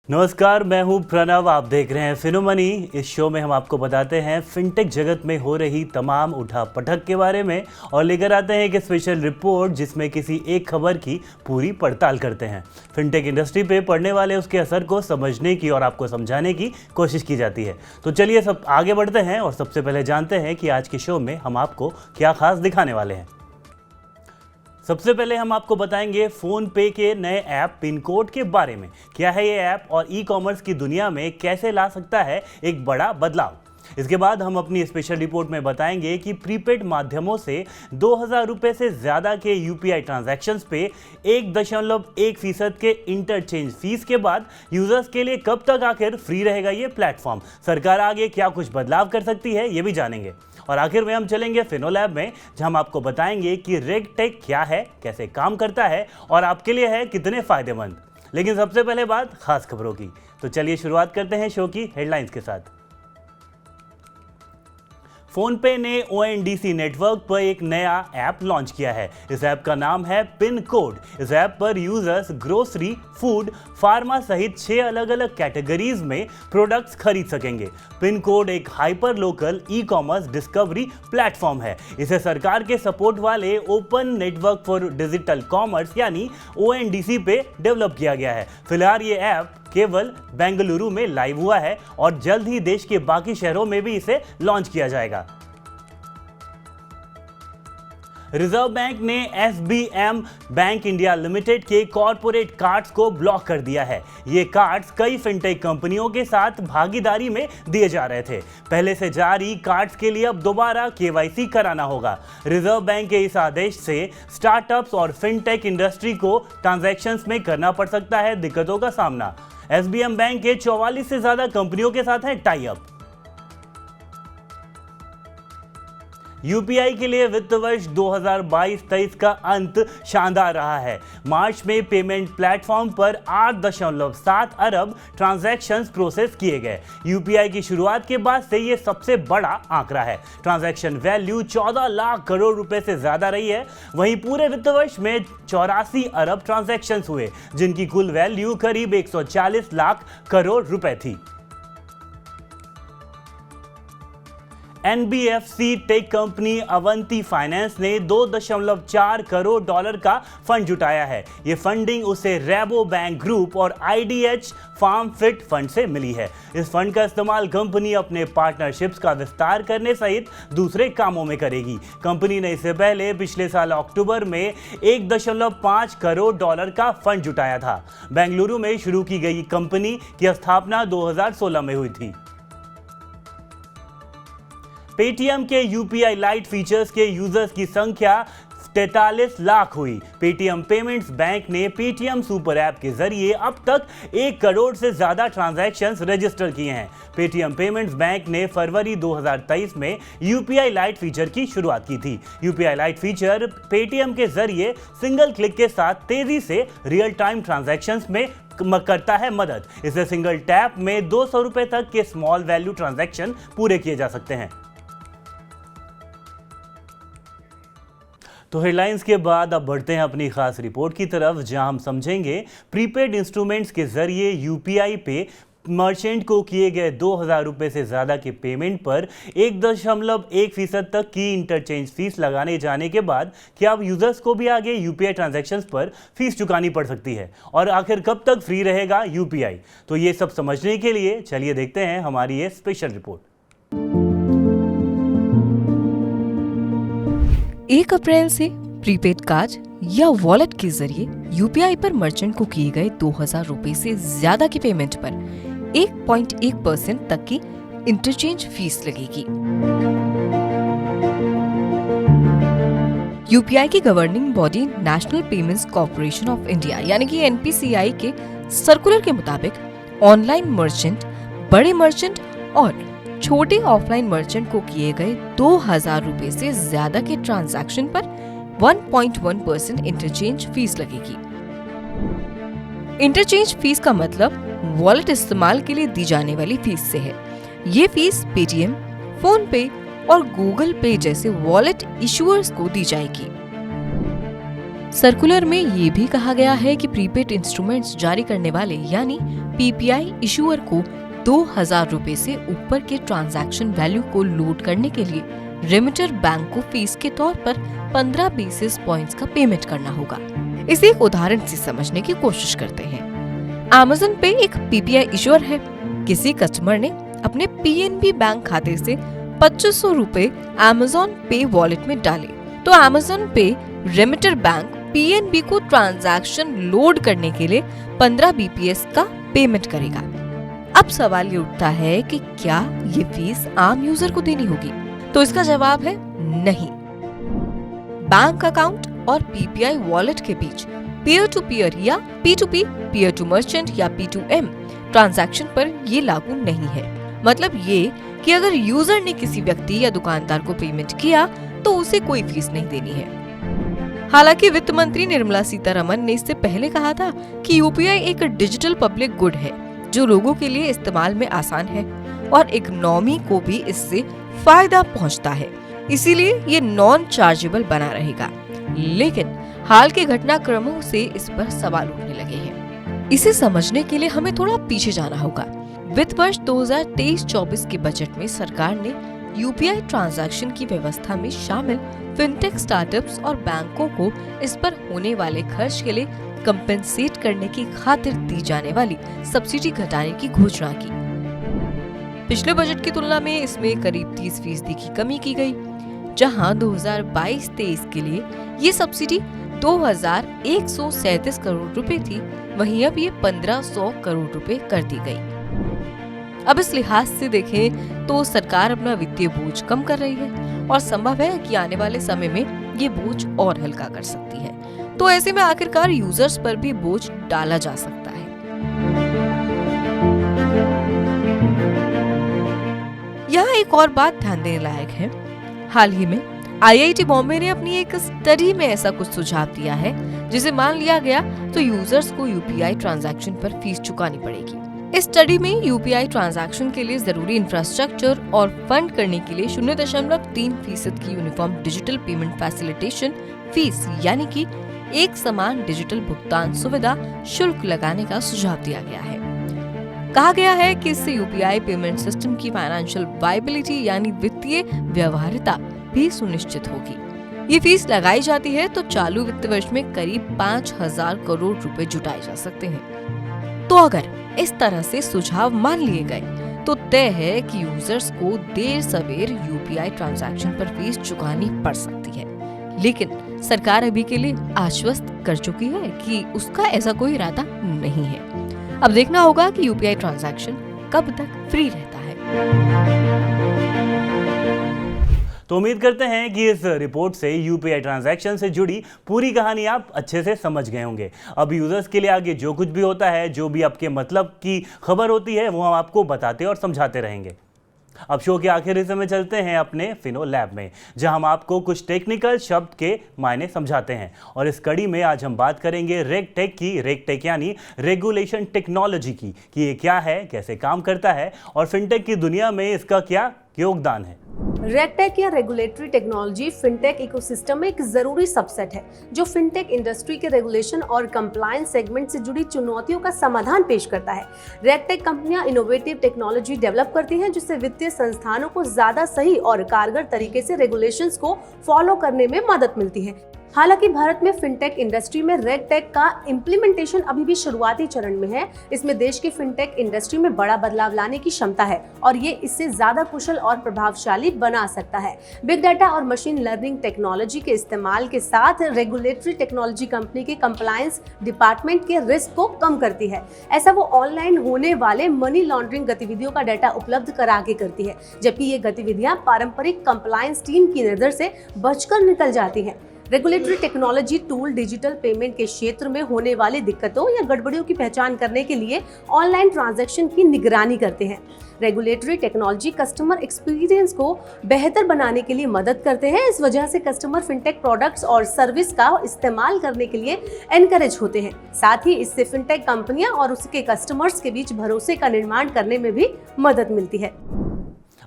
नमस्कार, मैं हूं प्रणव। आप देख रहे हैं फिनोमनी। इस शो में हम आपको बताते हैं फिनटेक जगत में हो रही तमाम उठापटक के बारे में और लेकर आते हैं एक स्पेशल रिपोर्ट जिसमें किसी एक खबर की पूरी पड़ताल करते हैं। फिनटेक इंडस्ट्री पे पड़ने वाले उसके असर को समझने की और आपको समझाने की कोशिश की जाती है। तो चलिए सब आगे बढ़ते हैं और सबसे पहले जानते हैं कि आज के शो में हम आपको क्या खास दिखाने वाले हैं। सबसे पहले हम आपको बताएंगे फोन पे के नए ऐप पिन कोड के बारे में। क्या है ये ऐप और ई कॉमर्स की दुनिया में कैसे ला सकता है एक बड़ा बदलाव। इसके बाद हम अपनी स्पेशल रिपोर्ट में बताएंगे कि प्रीपेड माध्यमों से 2000 रुपए से ज्यादा के यूपीआई ट्रांजैक्शंस पे 1.1% के इंटरचेंज फीस के बाद यूजर्स के लिए कब तक आखिर फ्री रहेगा ये प्लेटफॉर्म। सरकार आगे क्या कुछ बदलाव कर सकती है ये भी जानेंगे। और आखिर में हम चलेंगे फिनोलैब में, जहां हम आपको बताएंगे कि रेगटेक क्या है, कैसे काम करता है और आपके लिए है कितने फायदेमंद। लेकिन सबसे पहले बात खास खबरों की। तो चलिए शुरुआत करते हैं शो की हेडलाइंस के साथ। फोनपे ने ओएनडीसी नेटवर्क पर एक नया ऐप लॉन्च किया है। इस ऐप का नाम है पिन कोड। इस ऐप पर यूजर्स ग्रोसरी, फूड, फार्मा सहित 6 अलग अलग कैटेगरीज में प्रोडक्ट्स खरीद सकेंगे। पिन कोड एक hyper local e commerce discovery platform है। इसे सरकार के सपोर्ट वाले open network for digital commerce यानी ओएनडीसी पे डेवलप किया गया है। फिलहाल ये ऐप केवल बेंगलुरु में लाइव हुआ है और जल्द ही देश के बाकी शहरों में भी इसे लॉन्च किया जाएगा। रिजर्व बैंक ने एसबीएम बैंक इंडिया लिमिटेड के कॉर्पोरेट कार्ड्स को ब्लॉक कर दिया है। ये कार्ड्स कई फिनटेक कंपनियों के साथ भागीदारी में दिए जा रहे थे। पहले से जारी कार्ड्स के लिए अब दोबारा केवाईसी कराना होगा। रिजर्व बैंक के इस आदेश से स्टार्टअप्स और फिनटेक इंडस्ट्री को ट्रांजैक्शंस में करना पड़ सकता है दिक्कतों का सामना। एसबीएम बैंक के 44 से ज्यादा कंपनियों के साथ है टाई अप। यूपीआई के लिए वित्त वर्ष 2022-23 का अंत शानदार रहा है। मार्च में पेमेंट प्लेटफॉर्म पर 8.7 अरब ट्रांजैक्शंस प्रोसेस किए गए। यूपीआई की शुरुआत के बाद से यह सबसे बड़ा आंकड़ा है। ट्रांजैक्शन वैल्यू 14 लाख करोड़ रुपए से ज्यादा रही है। वहीं पूरे वित्त वर्ष में 84 अरब ट्रांजैक्शंस हुए, जिनकी कुल वैल्यू करीब 140 लाख करोड़ रुपए थी। NBFC tech company Avanti finance ने 2.4 करोड़ डॉलर का फंड जुटाया है। ये फंडिंग उसे रेबो बैंक ग्रुप और आईडीएच फार्म फिट फंड से मिली है। इस फंड का इस्तेमाल कंपनी अपने पार्टनरशिप्स का विस्तार करने सहित दूसरे कामों में करेगी। कंपनी ने इससे पहले पिछले साल अक्टूबर में 1.5 करोड़ डॉलर का फंड जुटाया था। बेंगलुरु में शुरू की गई कंपनी की स्थापना 2016 में हुई थी। पेटीएम के यूपीआई लाइट फीचर्स के यूजर्स की संख्या 43 लाख हुई। पेटीएम पेमेंट्स बैंक ने पेटीएम सुपर ऐप के जरिए अब तक 1 करोड़ से ज्यादा ट्रांजैक्शंस रजिस्टर किए हैं। पेटीएम पेमेंट्स बैंक ने फरवरी 2023 में यूपीआई लाइट फीचर की शुरुआत की थी। यूपीआई लाइट फीचर पेटीएम के जरिए सिंगल क्लिक के साथ तेजी से रियल टाइम ट्रांजैक्शंस में करता है मदद। इससे सिंगल टैप में 200 रुपए तक के स्मॉल वैल्यू ट्रांजैक्शन पूरे किए जा सकते हैं। तो हेडलाइंस के बाद अब बढ़ते हैं अपनी खास रिपोर्ट की तरफ, जहां हम समझेंगे प्रीपेड इंस्ट्रूमेंट्स के जरिए यूपीआई पे मर्चेंट को किए गए 2000 रुपए से ज्यादा के पेमेंट पर 1.1% तक की इंटरचेंज फीस लगाने जाने के बाद क्या अब यूजर्स को भी आगे यूपीआई ट्रांजैक्शंस पर फीस चुकानी पड़ सकती है और आखिर कब तक फ्री रहेगा यूपीआई। तो ये सब समझने के लिए चलिए देखते हैं हमारी ये स्पेशल रिपोर्ट। 1 अप्रैल से प्रीपेड कार्ड या वॉलेट के जरिए यूपीआई पर मर्चेंट को किए गए 2000 रुपए से ज्यादा की पेमेंट पर 1.1% तक की इंटरचेंज फीस लगेगी। यूपीआई की governing body national payments corporation of India यानी कि एनपीसीआई के सर्कुलर के मुताबिक ऑनलाइन मर्चेंट, बड़े मर्चेंट और छोटे ऑफलाइन मर्चेंट को किए गए 2000 रुपए से ज्यादा के ट्रांजैक्शन पर 1.1% इंटरचेंज फीस लगेगी। इंटरचेंज फीस का मतलब वॉलेट इस्तेमाल के लिए दी जाने वाली फीस से है। ये फीस पेटीएम, फोन पे और गूगल पे जैसे वॉलेट इशुअर्स को दी जाएगी। सर्कुलर में ये भी कहा गया है कि प्रीपेड इंस्ट्रूमेंट्स जारी करने वाले यानी पीपीआई इशूअर को 2000 रुपए से ऊपर के ट्रांजैक्शन वैल्यू को लोड करने के लिए रेमिटर बैंक को फीस के तौर पर 15 बेसिस पॉइंट्स का पेमेंट करना होगा। इसे एक उदाहरण से समझने की कोशिश करते हैं। Amazon पे एक पीपीआई इशूअर है। किसी कस्टमर ने अपने पीएनबी बैंक खाते से 2500 रुपए Amazon पे वॉलेट में डाले तो Amazon पे रेमिटर बैंक पीएनबी को ट्रांजैक्शन लोड करने के लिए 15 बीपीएस का पेमेंट करेगा। अब सवाल ये उठता है कि क्या ये फीस आम यूजर को देनी होगी? तो इसका जवाब है नहीं। बैंक अकाउंट और पीपीआई वॉलेट के बीच पीयर टू पीयर या P2P, पीयर टू मर्चेंट या P2M ट्रांजैक्शन पर ये लागू नहीं है। मतलब ये कि अगर यूजर ने किसी व्यक्ति या दुकानदार को पेमेंट किया तो उसे कोई फीस नहीं देनी है। हालांकि वित्त मंत्री निर्मला सीतारमण ने इससे पहले कहा था कि यूपीआई एक डिजिटल पब्लिक गुड है जो लोगों के लिए इस्तेमाल में आसान है और इकोनॉमी को भी इससे फायदा पहुंचता है, इसीलिए ये नॉन चार्जेबल बना रहेगा। लेकिन हाल के घटनाक्रमों से इस पर सवाल उठने लगे हैं। इसे समझने के लिए हमें थोड़ा पीछे जाना होगा। वित्त वर्ष 2023-24 के बजट में सरकार ने यूपीआई ट्रांजैक्शन की व्यवस्था में शामिल फिनटेक स्टार्टअप्स और बैंकों को इस पर होने वाले खर्च के लिए कंपेंसेट करने की खातिर दी जाने वाली सब्सिडी घटाने की घोषणा की। पिछले बजट की तुलना में इसमें करीब 30% की कमी की गई। जहां 2022-23 के लिए ये सब्सिडी 2137 करोड़ रुपए थी, वहीं अब ये 1500 करोड़ रुपए कर दी गई। अब इस लिहाज से देखें तो सरकार अपना वित्तीय बोझ कम कर रही है और संभव है कि आने वाले समय में ये बोझ और हल्का कर सकती है। तो ऐसे में आखिरकार यूजर्स पर भी बोझ डाला जा सकता है। यहाँ एक और बात ध्यान देने लायक है। हाल ही में आईआईटी बॉम्बे ने अपनी एक स्टडी में ऐसा कुछ सुझाव दिया है जिसे मान लिया गया तो यूजर्स को यूपीआई ट्रांजैक्शन पर फीस चुकानी पड़ेगी। इस स्टडी में यूपीआई ट्रांजैक्शन के लिए जरूरी इंफ्रास्ट्रक्चर और फंड करने के लिए 0.3% की uniform digital payment facilitation fees यानी कि एक समान डिजिटल भुगतान सुविधा शुल्क लगाने का सुझाव दिया गया है। कहा गया है कि इससे यूपीआई पेमेंट सिस्टम की फाइनेंशियल वायबिलिटी यानी वित्तीय व्यवहार्यता भी सुनिश्चित होगी। ये फीस लगाई जाती है तो चालू वित्त वर्ष में करीब 5000 करोड़ रुपए जुटाए जा सकते हैं। तो अगर इस तरह से सुझाव मान लिए गए तो तय है कि यूजर्स को देर सवेर यूपीआई ट्रांजैक्शन पर फीस चुकानी पड़ सकती है। लेकिन सरकार अभी के लिए आश्वस्त कर चुकी है कि उसका ऐसा कोई इरादा नहीं है। अब देखना होगा कि यूपीआई ट्रांजैक्शन कब तक फ्री रहता है। तो उम्मीद करते हैं कि इस रिपोर्ट से यूपीआई ट्रांजैक्शन से जुड़ी पूरी कहानी आप अच्छे से समझ गए होंगे। अब यूजर्स के लिए आगे जो कुछ भी होता है, जो भी आपके मतलब की खबर होती है, वो हम आपको बताते और समझाते रहेंगे। अब शो के आखिर हिस्से में चलते हैं अपने फिनो लैब में, जहां हम आपको कुछ टेक्निकल शब्द के मायने समझाते हैं। और इस कड़ी में आज हम बात करेंगे रेगटेक की। रेगटेक यानी रेगुलेशन टेक्नोलॉजी की, कि ये क्या है, कैसे काम करता है और फिनटेक की दुनिया में इसका क्या योगदान है। रेगटेक या रेगुलेटरी टेक्नोलॉजी फिनटेक इकोसिस्टम में एक जरूरी सबसेट है जो फिनटेक इंडस्ट्री के रेगुलेशन और कंप्लायंस सेगमेंट से जुड़ी चुनौतियों का समाधान पेश करता है। रेगटेक कंपनियां इनोवेटिव टेक्नोलॉजी डेवलप करती हैं जिससे वित्तीय संस्थानों को ज्यादा सही और कारगर तरीके से रेगुलेशंस को फॉलो करने में मदद मिलती है। हालांकि भारत में फिनटेक इंडस्ट्री में रेगटेक का इम्प्लीमेंटेशन अभी भी शुरुआती चरण में है। इसमें देश की फिनटेक इंडस्ट्री में बड़ा बदलाव लाने की क्षमता है और ये इससे ज्यादा कुशल और प्रभावशाली बना सकता है। बिग डाटा और मशीन लर्निंग टेक्नोलॉजी के इस्तेमाल के साथ रेगुलेटरी टेक्नोलॉजी कंपनी के कंप्लायंस डिपार्टमेंट के रिस्क को कम करती है। ऐसा वो ऑनलाइन होने वाले मनी लॉन्ड्रिंग गतिविधियों का डाटा उपलब्ध करा के करती है, जबकि ये गतिविधियां पारंपरिक कंप्लायंस टीम की नजर से बचकर निकल जाती हैं। Regulatory technology tool digital payment के क्षेत्र में होने वाली दिक्कतों या गड़बड़ियों की पहचान करने के लिए ऑनलाइन ट्रांजैक्शन की निगरानी करते हैं। रेगुलेटरी टेक्नोलॉजी कस्टमर एक्सपीरियंस को बेहतर बनाने के लिए मदद करते हैं। इस वजह से कस्टमर फिनटेक प्रोडक्ट्स और सर्विस का इस्तेमाल करने के लिए एनकरेज होते हैं। साथ ही इससे फिनटेक कंपनियां और उसके कस्टमर्स के बीच भरोसे का निर्माण करने में भी मदद मिलती है।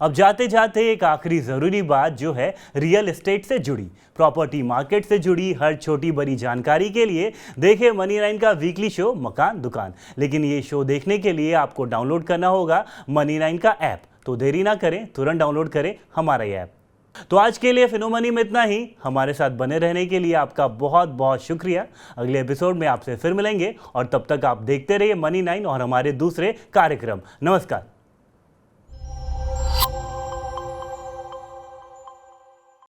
अब जाते जाते एक आखिरी ज़रूरी बात जो है रियल एस्टेट से जुड़ी, प्रॉपर्टी मार्केट से जुड़ी हर छोटी बड़ी जानकारी के लिए देखें मनी9 का वीकली शो मकान दुकान। लेकिन ये शो देखने के लिए आपको डाउनलोड करना होगा मनी9 का ऐप। तो देरी ना करें, तुरंत डाउनलोड करें हमारा ये ऐप। तो आज के लिए फिनोमनी में इतना ही। हमारे साथ बने रहने के लिए आपका बहुत बहुत शुक्रिया। अगले एपिसोड में आपसे फिर मिलेंगे और तब तक आप देखते रहिए मनी9 और हमारे दूसरे कार्यक्रम। नमस्कार।